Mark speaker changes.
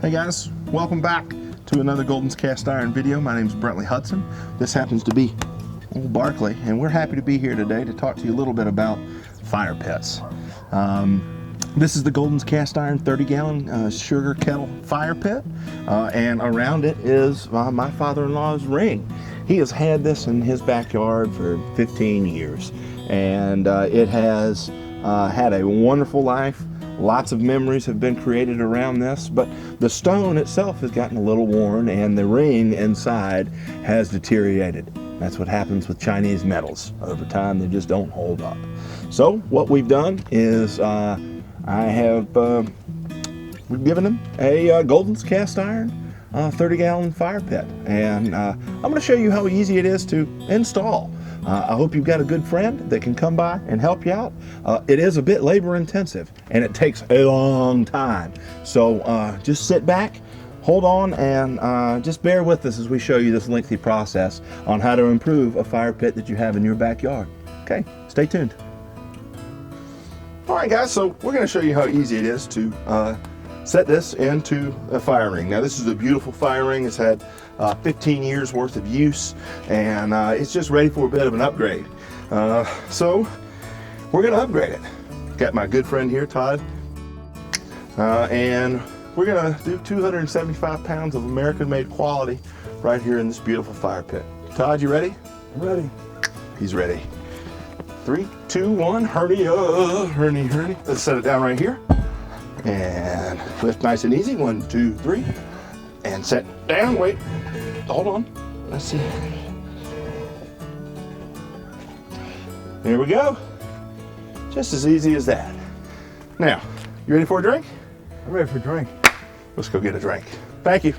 Speaker 1: Hey guys, welcome back to another Golden's Cast Iron video. My name is Brentley Hudson. This happens to be old Barkley, and we're happy to be here today to talk to you a little bit about fire pits. This is the Golden's Cast Iron 30-gallon sugar kettle fire pit, and around it is my father-in-law's ring. He has had this in his backyard for 15 years, and it has had a wonderful life. Lots of memories have been created around this, but the stone itself has gotten a little worn and the ring inside has deteriorated. That's what happens with Chinese metals. Over time, they just don't hold up. So what we've done is we've given him a Golden's Cast Iron 30-gallon fire pit, and I'm going to show you how easy it is to install. I hope you've got a good friend that can come by and help you out. It is a bit labor intensive and it takes a long time. So just sit back, hold on, and just bear with us as we show you this lengthy process on how to improve a fire pit that you have in your backyard. Okay, stay tuned. All right guys, so we're going to show you how easy it is to set this into a fire ring. Now this is a beautiful fire ring. It's had 15 years worth of use, and it's just ready for a bit of an upgrade. So we're going to upgrade it. Got my good friend here, Todd, and we're going to do 275 pounds of American-made quality right here in this beautiful fire pit. Todd, you ready?
Speaker 2: I'm ready.
Speaker 1: He's ready. 3, 2, 1, hurry up, hurry. Let's set it down right here. And lift nice and easy. 1, 2, 3. And set down. Wait. Hold on. Let's see. There we go. Just as easy as that. Now, you ready for a drink?
Speaker 2: I'm ready for a drink.
Speaker 1: Let's go get a drink. Thank you.